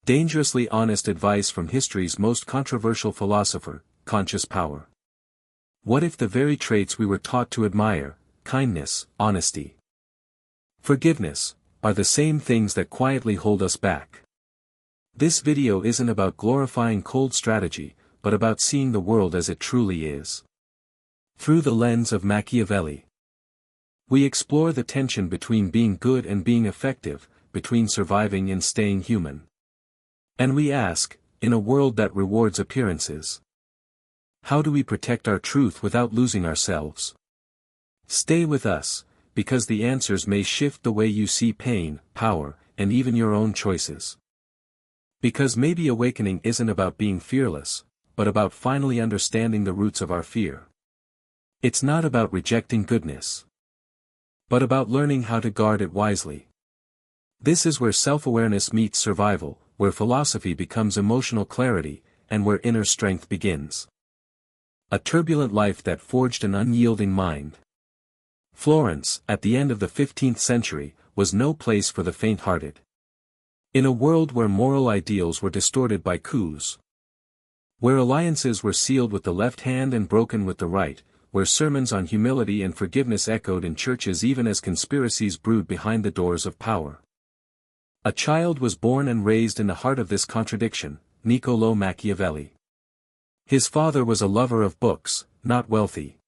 Dangerously honest advice from history's most controversial philosopher, conscious power. What if the very traits we were taught to admire, kindness, honesty, forgiveness, are the same things that quietly hold us back? This video isn't about glorifying cold strategy, but about seeing the world as it truly is. Through the lens of Machiavelli, we explore the tension between being good and being effective, between surviving and staying human. And we ask, in a world that rewards appearances, how do we protect our truth without losing ourselves? Stay with us, because the answers may shift the way you see pain, power, and even your own choices. Because maybe awakening isn't about being fearless, but about finally understanding the roots of our fear. It's not about rejecting goodness, but about learning how to guard it wisely. This is where self-awareness meets survival, where philosophy becomes emotional clarity, and where inner strength begins. A turbulent life that forged an unyielding mind. Florence, at the end of the 15th century, was no place for the faint-hearted. In a world where moral ideals were distorted by coups, where alliances were sealed with the left hand and broken with the right, where sermons on humility and forgiveness echoed in churches even as conspiracies brewed behind the doors of power, a child was born and raised in the heart of this contradiction, Niccolò Machiavelli. His father was a lover of books, not wealthy,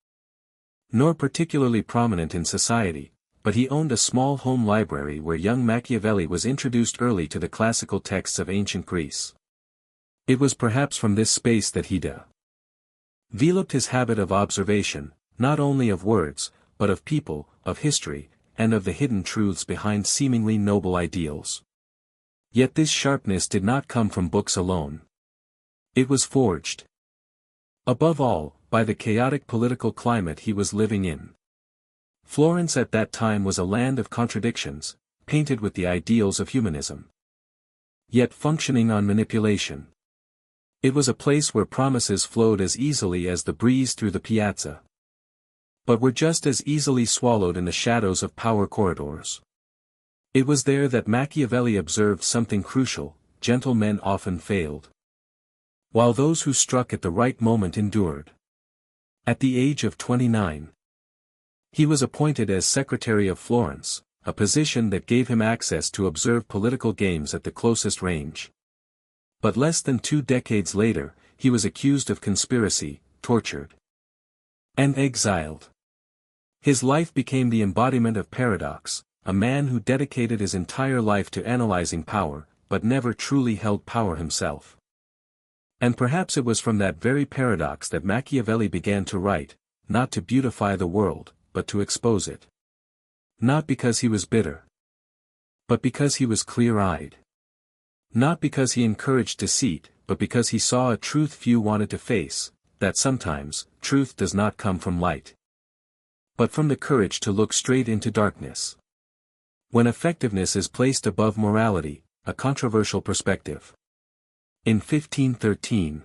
nor particularly prominent in society, but he owned a small home library where young Machiavelli was introduced early to the classical texts of ancient Greece. It was perhaps from this space that he developed his habit of observation, not only of words, but of people, of history, and of the hidden truths behind seemingly noble ideals. Yet this sharpness did not come from books alone. It was forged, above all, by the chaotic political climate he was living in. Florence at that time was a land of contradictions, painted with the ideals of humanism, yet functioning on manipulation. It was a place where promises flowed as easily as the breeze through the piazza, but were just as easily swallowed in the shadows of power corridors. It was there that Machiavelli observed something crucial: gentle men often failed, while those who struck at the right moment endured. At the age of 29, he was appointed as Secretary of Florence, a position that gave him access to observe political games at the closest range. But less than 2 decades later, he was accused of conspiracy, tortured, and exiled. His life became the embodiment of paradox, a man who dedicated his entire life to analyzing power, but never truly held power himself. And perhaps it was from that very paradox that Machiavelli began to write, not to beautify the world, but to expose it. Not because he was bitter, but because he was clear-eyed. Not because he encouraged deceit, but because he saw a truth few wanted to face, that sometimes, truth does not come from light, but from the courage to look straight into darkness. When effectiveness is placed above morality, a controversial perspective. In 1513,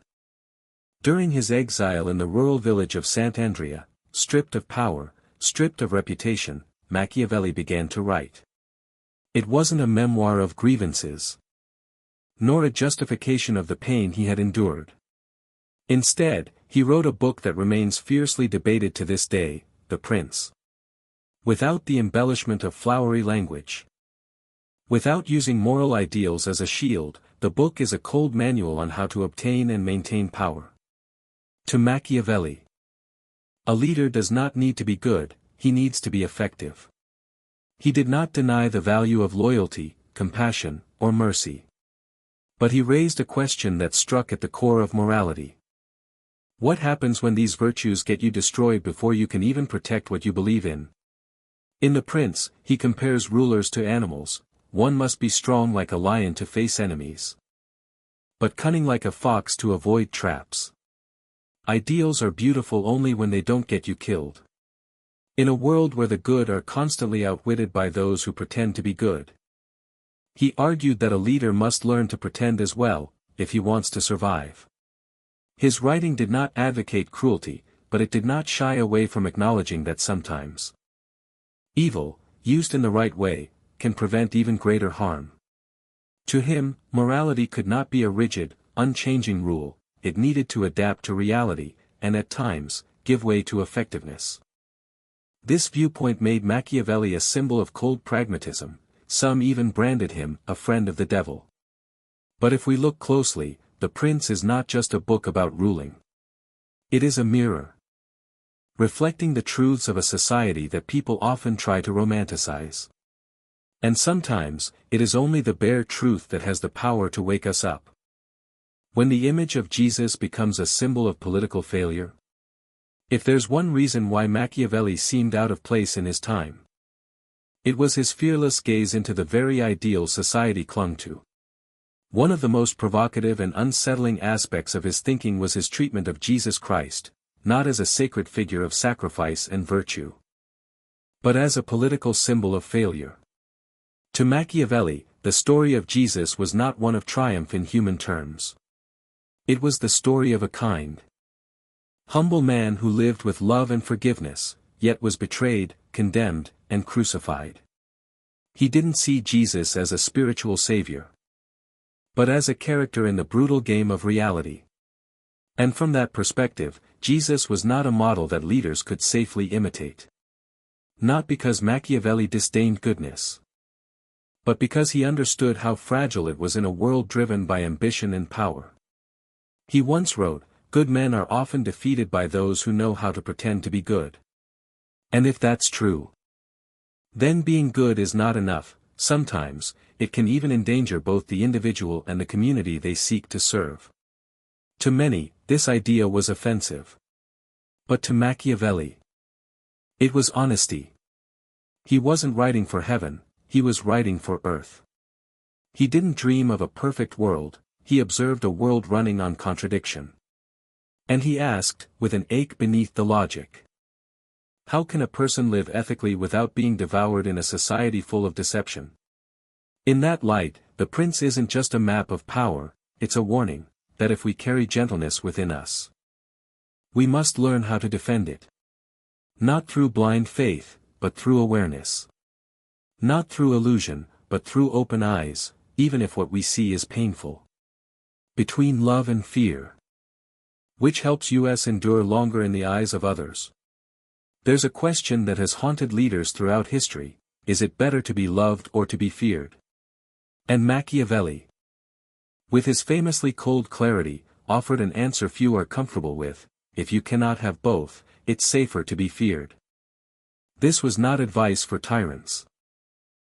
during his exile in the rural village of Sant'Andrea, stripped of power, stripped of reputation, Machiavelli began to write. It wasn't a memoir of grievances, nor a justification of the pain he had endured. Instead, he wrote a book that remains fiercely debated to this day, The Prince. Without the embellishment of flowery language, without using moral ideals as a shield, the book is a cold manual on how to obtain and maintain power. To Machiavelli, a leader does not need to be good, he needs to be effective. He did not deny the value of loyalty, compassion, or mercy. But he raised a question that struck at the core of morality. What happens when these virtues get you destroyed before you can even protect what you believe in? In The Prince, he compares rulers to animals. One must be strong like a lion to face enemies, but cunning like a fox to avoid traps. Ideals are beautiful only when they don't get you killed. In a world where the good are constantly outwitted by those who pretend to be good, he argued that a leader must learn to pretend as well, if he wants to survive. His writing did not advocate cruelty, but it did not shy away from acknowledging that sometimes evil, used in the right way, can prevent even greater harm. To him, morality could not be a rigid, unchanging rule, it needed to adapt to reality, and at times, give way to effectiveness. This viewpoint made Machiavelli a symbol of cold pragmatism, some even branded him a friend of the devil. But if we look closely, The Prince is not just a book about ruling. It is a mirror, reflecting the truths of a society that people often try to romanticize. And sometimes, it is only the bare truth that has the power to wake us up. When the image of Jesus becomes a symbol of political failure. If there's one reason why Machiavelli seemed out of place in his time, it was his fearless gaze into the very ideal society clung to. One of the most provocative and unsettling aspects of his thinking was his treatment of Jesus Christ, not as a sacred figure of sacrifice and virtue, but as a political symbol of failure. To Machiavelli, the story of Jesus was not one of triumph in human terms. It was the story of a kind, humble man who lived with love and forgiveness, yet was betrayed, condemned, and crucified. He didn't see Jesus as a spiritual savior, but as a character in the brutal game of reality. And from that perspective, Jesus was not a model that leaders could safely imitate. Not because Machiavelli disdained goodness, but because he understood how fragile it was in a world driven by ambition and power. He once wrote, "Good men are often defeated by those who know how to pretend to be good." And if that's true, then being good is not enough. Sometimes, it can even endanger both the individual and the community they seek to serve. To many, this idea was offensive. But to Machiavelli, it was honesty. He wasn't writing for heaven, he was writing for earth. He didn't dream of a perfect world, he observed a world running on contradiction. And he asked, with an ache beneath the logic, how can a person live ethically without being devoured in a society full of deception? In that light, The Prince isn't just a map of power, it's a warning, that if we carry gentleness within us, we must learn how to defend it. Not through blind faith, but through awareness. Not through illusion, but through open eyes, even if what we see is painful. Between love and fear, which helps us endure longer in the eyes of others? There's a question that has haunted leaders throughout history: is it better to be loved or to be feared? And Machiavelli, with his famously cold clarity, offered an answer few are comfortable with: if you cannot have both, it's safer to be feared. This was not advice for tyrants.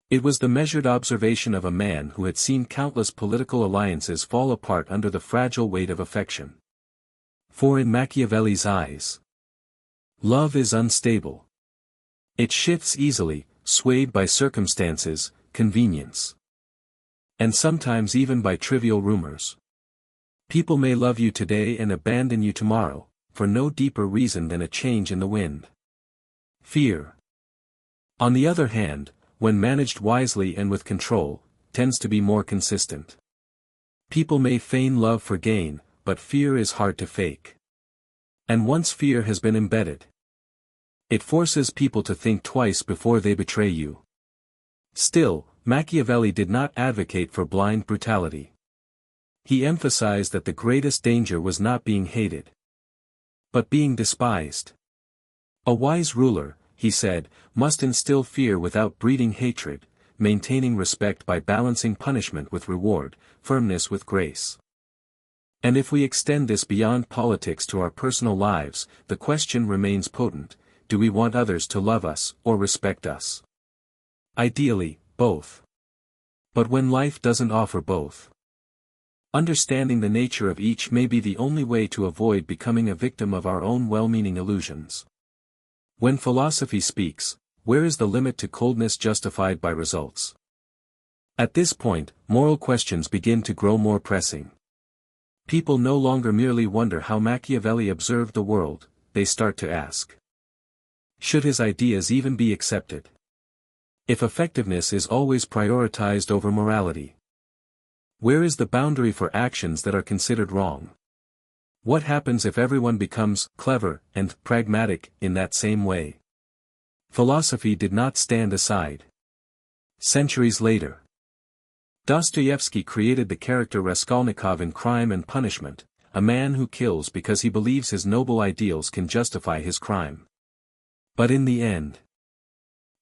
It was the measured observation of a man who had seen countless political alliances fall apart under the fragile weight of affection. For in Machiavelli's eyes, love is unstable. It shifts easily, swayed by circumstances, convenience, and sometimes even by trivial rumors. People may love you today and abandon you tomorrow, for no deeper reason than a change in the wind. Fear, on the other hand, when managed wisely and with control, tends to be more consistent. People may feign love for gain, but fear is hard to fake. And once fear has been embedded, it forces people to think twice before they betray you. Still, Machiavelli did not advocate for blind brutality. He emphasized that the greatest danger was not being hated, but being despised. A wise ruler, he said, must instill fear without breeding hatred, maintaining respect by balancing punishment with reward, firmness with grace. And if we extend this beyond politics to our personal lives, the question remains potent: do we want others to love us or respect us? Ideally, both. But when life doesn't offer both, understanding the nature of each may be the only way to avoid becoming a victim of our own well-meaning illusions. When philosophy speaks, where is the limit to coldness justified by results? At this point, moral questions begin to grow more pressing. People no longer merely wonder how Machiavelli observed the world, they start to ask, should his ideas even be accepted? If effectiveness is always prioritized over morality, where is the boundary for actions that are considered wrong? What happens if everyone becomes clever and pragmatic in that same way? Philosophy did not stand aside. Centuries later, Dostoevsky created the character Raskolnikov in Crime and Punishment, a man who kills because he believes his noble ideals can justify his crime. But in the end,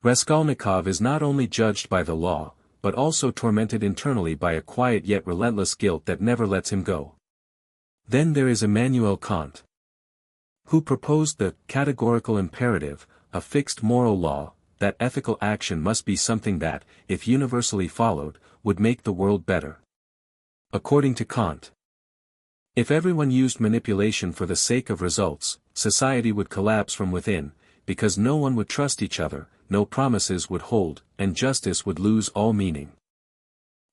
Raskolnikov is not only judged by the law, but also tormented internally by a quiet yet relentless guilt that never lets him go. Then there is Immanuel Kant, who proposed the categorical imperative, a fixed moral law, that ethical action must be something that, if universally followed, would make the world better. According to Kant, if everyone used manipulation for the sake of results, society would collapse from within, because no one would trust each other, no promises would hold, and justice would lose all meaning.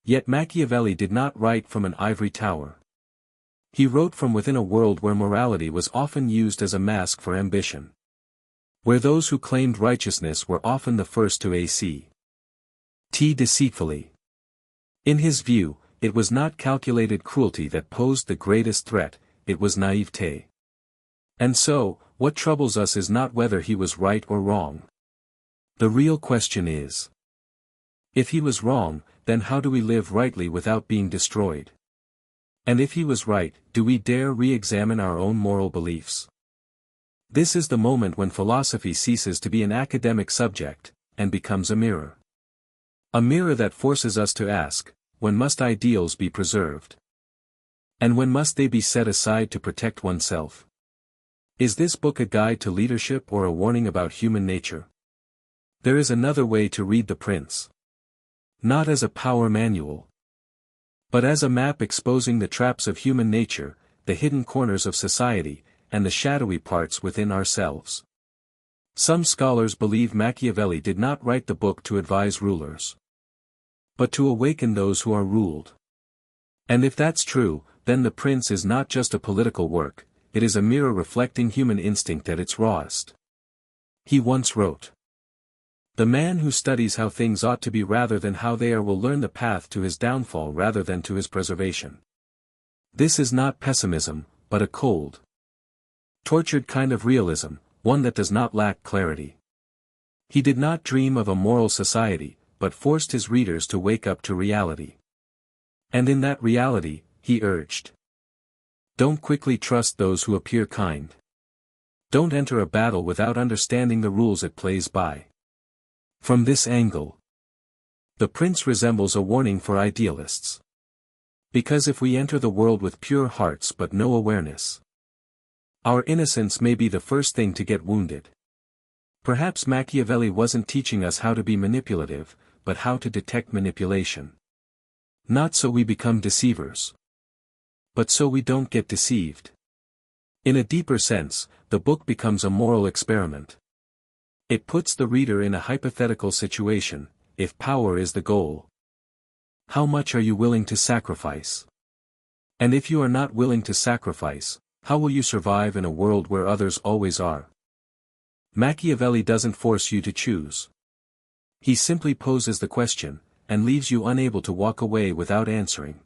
Yet Machiavelli did not write from an ivory tower. He wrote from within a world where morality was often used as a mask for ambition, where those who claimed righteousness were often the first to act deceitfully. In his view, it was not calculated cruelty that posed the greatest threat, it was naivete. And so, what troubles us is not whether he was right or wrong. The real question is, if he was wrong, then how do we live rightly without being destroyed? And if he was right, do we dare re-examine our own moral beliefs? This is the moment when philosophy ceases to be an academic subject, and becomes a mirror. A mirror that forces us to ask, when must ideals be preserved? And when must they be set aside to protect oneself? Is this book a guide to leadership or a warning about human nature? There is another way to read The Prince. Not as a power manual, but as a map exposing the traps of human nature, the hidden corners of society, and the shadowy parts within ourselves. Some scholars believe Machiavelli did not write the book to advise rulers, but to awaken those who are ruled. And if that's true, then The Prince is not just a political work, it is a mirror reflecting human instinct at its rawest. He once wrote, "The man who studies how things ought to be rather than how they are will learn the path to his downfall rather than to his preservation." This is not pessimism, but a cold, tortured kind of realism, one that does not lack clarity. He did not dream of a moral society, but forced his readers to wake up to reality. And in that reality, he urged, don't quickly trust those who appear kind. Don't enter a battle without understanding the rules it plays by. From this angle, The Prince resembles a warning for idealists. Because if we enter the world with pure hearts but no awareness, our innocence may be the first thing to get wounded. Perhaps Machiavelli wasn't teaching us how to be manipulative, but how to detect manipulation. Not so we become deceivers, but so we don't get deceived. In a deeper sense, the book becomes a moral experiment. It puts the reader in a hypothetical situation. If power is the goal, how much are you willing to sacrifice? And if you are not willing to sacrifice, how will you survive in a world where others always are? Machiavelli doesn't force you to choose. He simply poses the question, and leaves you unable to walk away without answering.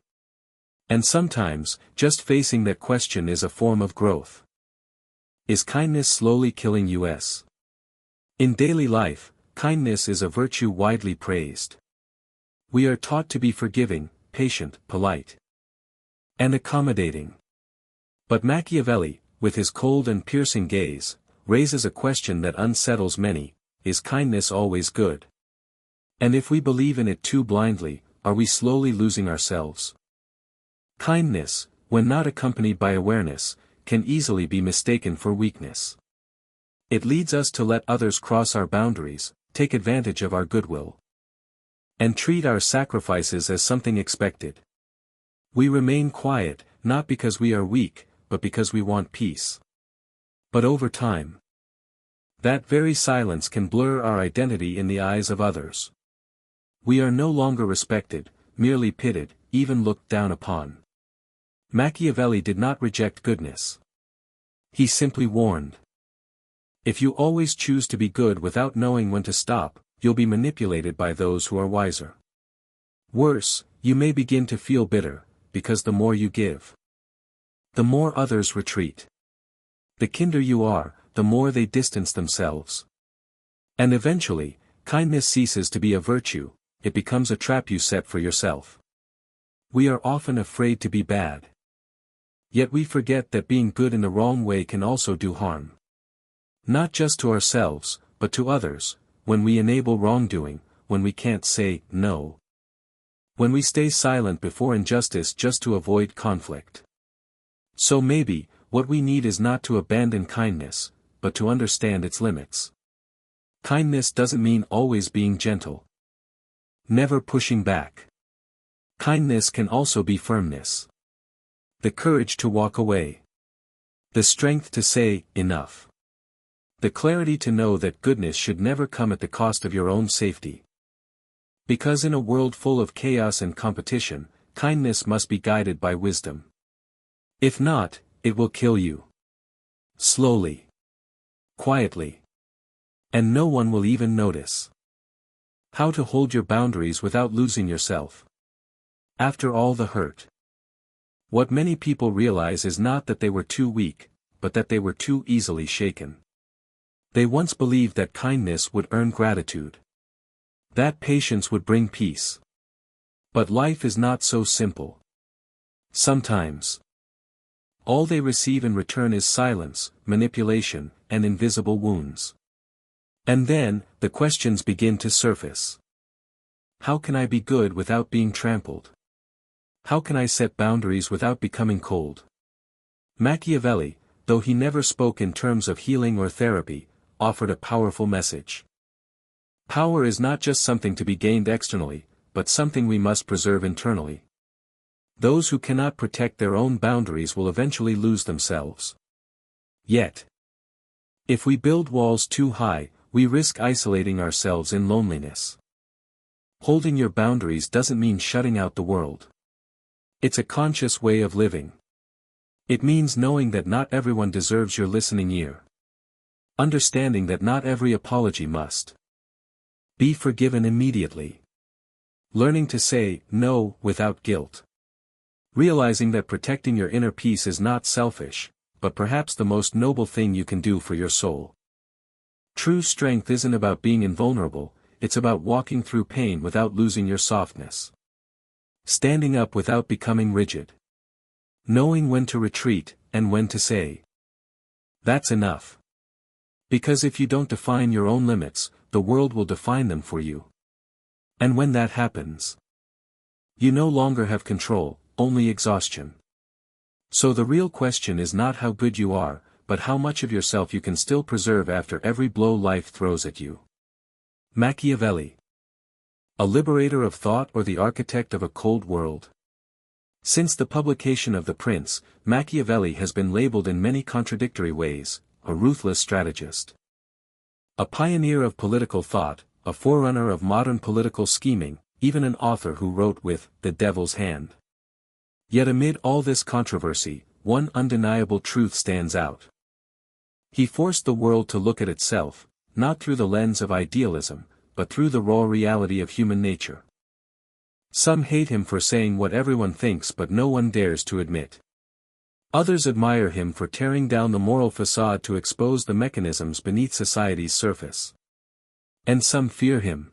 And sometimes, just facing that question is a form of growth. Is kindness slowly killing us? In daily life, kindness is a virtue widely praised. We are taught to be forgiving, patient, polite, and accommodating. But Machiavelli, with his cold and piercing gaze, raises a question that unsettles many: is kindness always good? And if we believe in it too blindly, are we slowly losing ourselves? Kindness, when not accompanied by awareness, can easily be mistaken for weakness. It leads us to let others cross our boundaries, take advantage of our goodwill, and treat our sacrifices as something expected. We remain quiet, not because we are weak, but because we want peace. But over time, that very silence can blur our identity in the eyes of others. We are no longer respected, merely pitied, even looked down upon. Machiavelli did not reject goodness. He simply warned. If you always choose to be good without knowing when to stop, you'll be manipulated by those who are wiser. Worse, you may begin to feel bitter, because the more you give, the more others retreat. The kinder you are, the more they distance themselves. And eventually, kindness ceases to be a virtue, it becomes a trap you set for yourself. We are often afraid to be bad. Yet we forget that being good in the wrong way can also do harm. Not just to ourselves, but to others, when we enable wrongdoing, when we can't say no. When we stay silent before injustice just to avoid conflict. So maybe, what we need is not to abandon kindness, but to understand its limits. Kindness doesn't mean always being gentle. Never pushing back. Kindness can also be firmness. The courage to walk away. The strength to say, enough. The clarity to know that goodness should never come at the cost of your own safety. Because in a world full of chaos and competition, kindness must be guided by wisdom. If not, it will kill you. Slowly. Quietly. And no one will even notice. How to hold your boundaries without losing yourself. After all the hurt. What many people realize is not that they were too weak, but that they were too easily shaken. They once believed that kindness would earn gratitude. That patience would bring peace. But life is not so simple. Sometimes. All they receive in return is silence, manipulation, and invisible wounds. And then, the questions begin to surface. How can I be good without being trampled? How can I set boundaries without becoming cold? Machiavelli, though he never spoke in terms of healing or therapy, offered a powerful message. Power is not just something to be gained externally, but something we must preserve internally. Those who cannot protect their own boundaries will eventually lose themselves. Yet, if we build walls too high, we risk isolating ourselves in loneliness. Holding your boundaries doesn't mean shutting out the world. It's a conscious way of living. It means knowing that not everyone deserves your listening ear. Understanding that not every apology must be forgiven immediately. Learning to say no without guilt. Realizing that protecting your inner peace is not selfish, but perhaps the most noble thing you can do for your soul. True strength isn't about being invulnerable, it's about walking through pain without losing your softness. Standing up without becoming rigid. Knowing when to retreat, and when to say, that's enough. Because if you don't define your own limits, the world will define them for you. And when that happens, you no longer have control, only exhaustion. So the real question is not how good you are, but how much of yourself you can still preserve after every blow life throws at you. Machiavelli. A liberator of thought or the architect of a cold world? Since the publication of The Prince, Machiavelli has been labeled in many contradictory ways, a ruthless strategist. A pioneer of political thought, a forerunner of modern political scheming, even an author who wrote with the devil's hand. Yet amid all this controversy, one undeniable truth stands out. He forced the world to look at itself, not through the lens of idealism, but through the raw reality of human nature. Some hate him for saying what everyone thinks but no one dares to admit. Others admire him for tearing down the moral facade to expose the mechanisms beneath society's surface. And some fear him.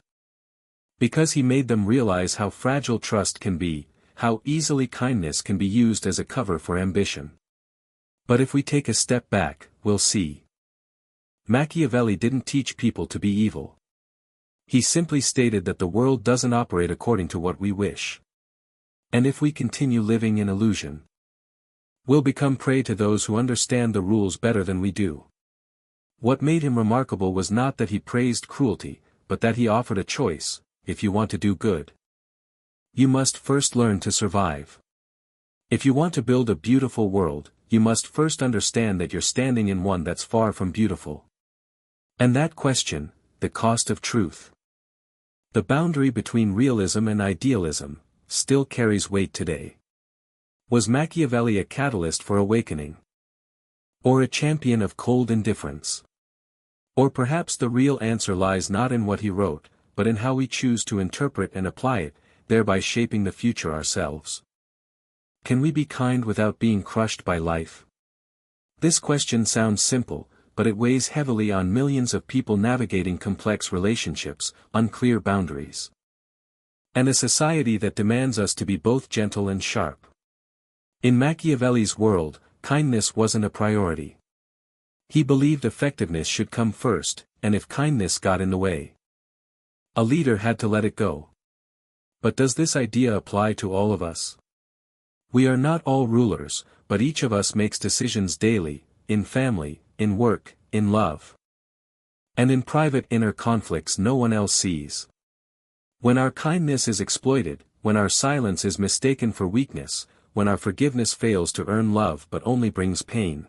Because he made them realize how fragile trust can be, how easily kindness can be used as a cover for ambition. But if we take a step back, we'll see. Machiavelli didn't teach people to be evil. He simply stated that the world doesn't operate according to what we wish. And if we continue living in illusion, we'll become prey to those who understand the rules better than we do. What made him remarkable was not that he praised cruelty, but that he offered a choice: if you want to do good, you must first learn to survive. If you want to build a beautiful world, you must first understand that you're standing in one that's far from beautiful. And that question, the cost of truth, the boundary between realism and idealism, still carries weight today. Was Machiavelli a catalyst for awakening? Or a champion of cold indifference? Or perhaps the real answer lies not in what he wrote, but in how we choose to interpret and apply it, thereby shaping the future ourselves. Can we be kind without being crushed by life? This question sounds simple, but it weighs heavily on millions of people navigating complex relationships, unclear boundaries, And a society that demands us to be both gentle and sharp. In Machiavelli's world, kindness wasn't a priority. He believed effectiveness should come first, and if kindness got in the way, a leader had to let it go. But does this idea apply to all of us? We are not all rulers, but each of us makes decisions daily, in family, in work, in love, and in private inner conflicts no one else sees. When our kindness is exploited, when our silence is mistaken for weakness, when our forgiveness fails to earn love but only brings pain,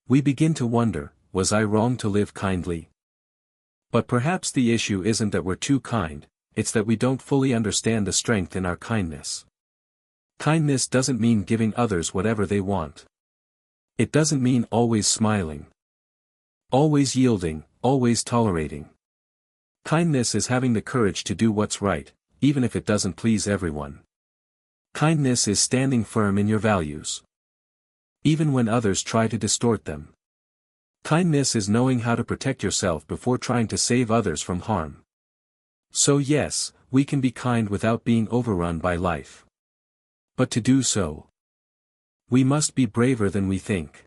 we begin to wonder, was I wrong to live kindly? But perhaps the issue isn't that we're too kind, it's that we don't fully understand the strength in our kindness. Kindness doesn't mean giving others whatever they want. It doesn't mean always smiling, always yielding, always tolerating. Kindness is having the courage to do what's right, even if it doesn't please everyone. Kindness is standing firm in your values, even when others try to distort them. Kindness is knowing how to protect yourself before trying to save others from harm. So yes, we can be kind without being overrun by life. But to do so, we must be braver than we think.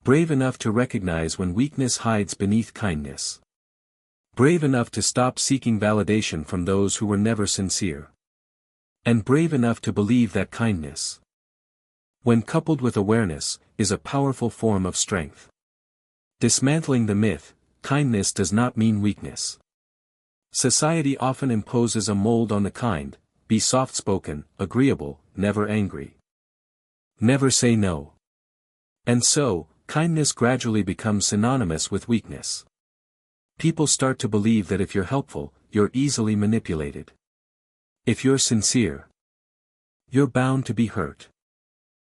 Brave enough to recognize when weakness hides beneath kindness. Brave enough to stop seeking validation from those who were never sincere. And brave enough to believe that kindness, when coupled with awareness, is a powerful form of strength. Dismantling the myth, kindness does not mean weakness. Society often imposes a mold on the kind: be soft-spoken, agreeable, never angry, never say no. And so, kindness gradually becomes synonymous with weakness. People start to believe that if you're helpful, you're easily manipulated. If you're sincere, you're bound to be hurt.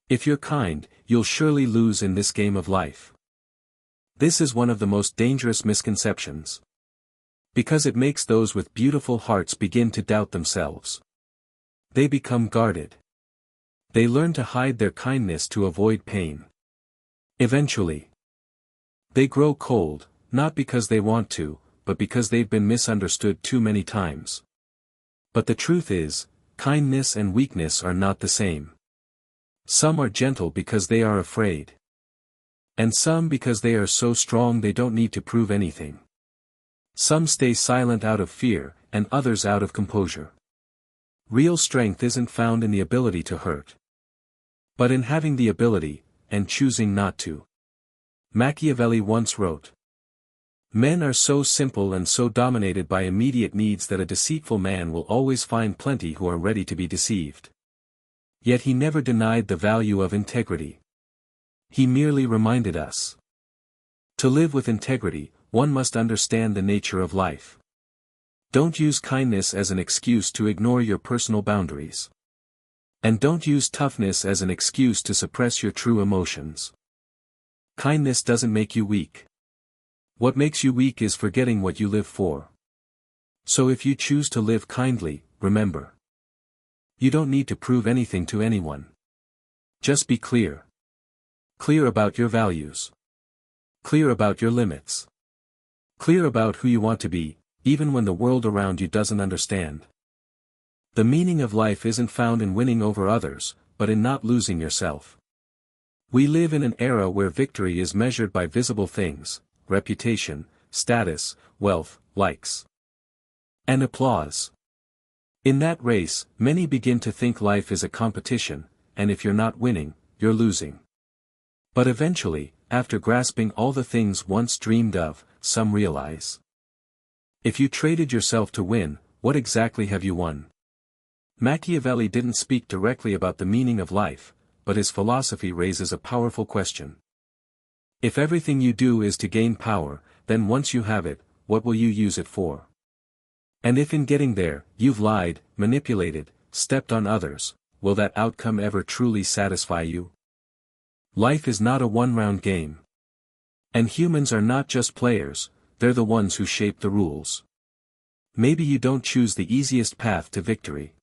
If you're kind, you'll surely lose in this game of life. This is one of the most dangerous misconceptions, because it makes those with beautiful hearts begin to doubt themselves. They become guarded. They learn to hide their kindness to avoid pain. Eventually, they grow cold, not because they want to, but because they've been misunderstood too many times. But the truth is, kindness and weakness are not the same. Some are gentle because they are afraid, and some because they are so strong they don't need to prove anything. Some stay silent out of fear, and others out of composure. Real strength isn't found in the ability to hurt, but in having the ability, and choosing not to. Machiavelli once wrote, "Men are so simple and so dominated by immediate needs that a deceitful man will always find plenty who are ready to be deceived." Yet he never denied the value of integrity. He merely reminded us. To live with integrity, one must understand the nature of life. Don't use kindness as an excuse to ignore your personal boundaries. And don't use toughness as an excuse to suppress your true emotions. Kindness doesn't make you weak. What makes you weak is forgetting what you live for. So if you choose to live kindly, remember, you don't need to prove anything to anyone. Just be clear. Clear about your values. Clear about your limits. Clear about who you want to be, even when the world around you doesn't understand. The meaning of life isn't found in winning over others, but in not losing yourself. We live in an era where victory is measured by visible things: reputation, status, wealth, likes, and applause. In that race, many begin to think life is a competition, and if you're not winning, you're losing. But eventually, after grasping all the things once dreamed of, some realize, if you traded yourself to win, what exactly have you won? Machiavelli didn't speak directly about the meaning of life, but his philosophy raises a powerful question. If everything you do is to gain power, then once you have it, what will you use it for? And if in getting there, you've lied, manipulated, stepped on others, will that outcome ever truly satisfy you? Life is not a one-round game. And humans are not just players, they're the ones who shape the rules. Maybe you don't choose the easiest path to victory,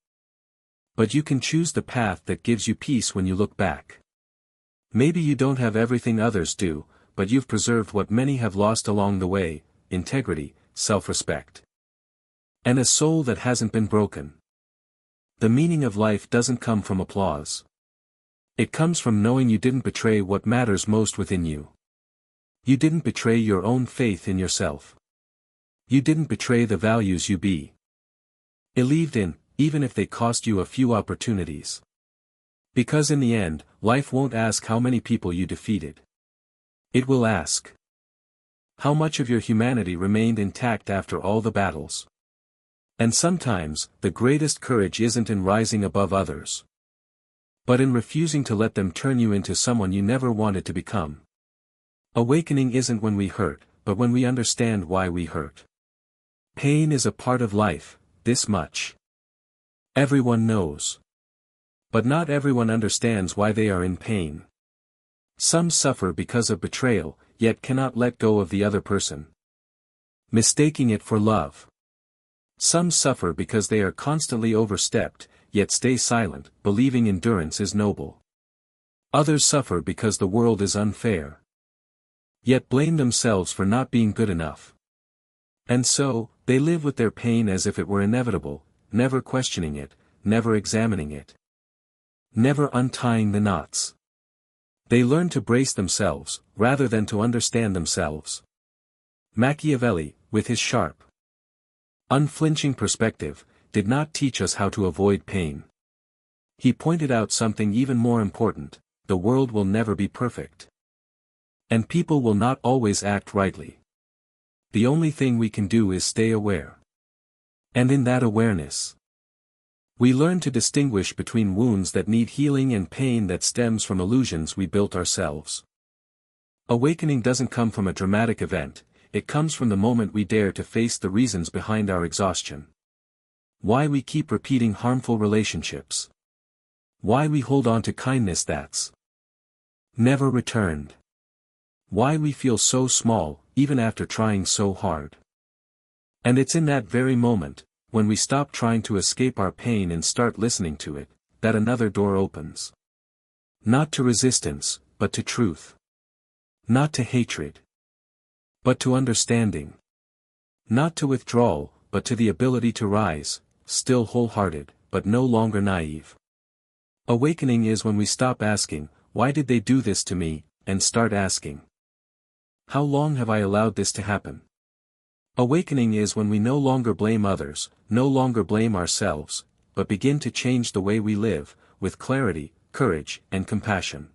but you can choose the path that gives you peace when you look back. Maybe you don't have everything others do, but you've preserved what many have lost along the way: integrity, self-respect. And a soul that hasn't been broken. The meaning of life doesn't come from applause. It comes from knowing you didn't betray what matters most within you. You didn't betray your own faith in yourself. You didn't betray the values you believed in, even if they cost you a few opportunities. Because in the end, life won't ask how many people you defeated. It will ask how much of your humanity remained intact after all the battles. And sometimes, the greatest courage isn't in rising above others, but in refusing to let them turn you into someone you never wanted to become. Awakening isn't when we hurt, but when we understand why we hurt. Pain is a part of life, this much everyone knows. But not everyone understands why they are in pain. Some suffer because of betrayal, yet cannot let go of the other person, mistaking it for love. Some suffer because they are constantly overstepped, yet stay silent, believing endurance is noble. Others suffer because the world is unfair, yet blame themselves for not being good enough. And so, they live with their pain as if it were inevitable, never questioning it, never examining it, never untying the knots. They learn to brace themselves, rather than to understand themselves. Machiavelli, with his sharp, unflinching perspective, did not teach us how to avoid pain. He pointed out something even more important: the world will never be perfect. And people will not always act rightly. The only thing we can do is stay aware. And in that awareness, we learn to distinguish between wounds that need healing and pain that stems from illusions we built ourselves. Awakening doesn't come from a dramatic event, it comes from the moment we dare to face the reasons behind our exhaustion. Why we keep repeating harmful relationships. Why we hold on to kindness that's never returned. Why we feel so small, even after trying so hard. And it's in that very moment, when we stop trying to escape our pain and start listening to it, that another door opens. Not to resistance, but to truth. Not to hatred, but to understanding. Not to withdrawal, but to the ability to rise, still wholehearted, but no longer naive. Awakening is when we stop asking, "Why did they do this to me?" and start asking, "How long have I allowed this to happen?" Awakening is when we no longer blame others, no longer blame ourselves, but begin to change the way we live, with clarity, courage, and compassion.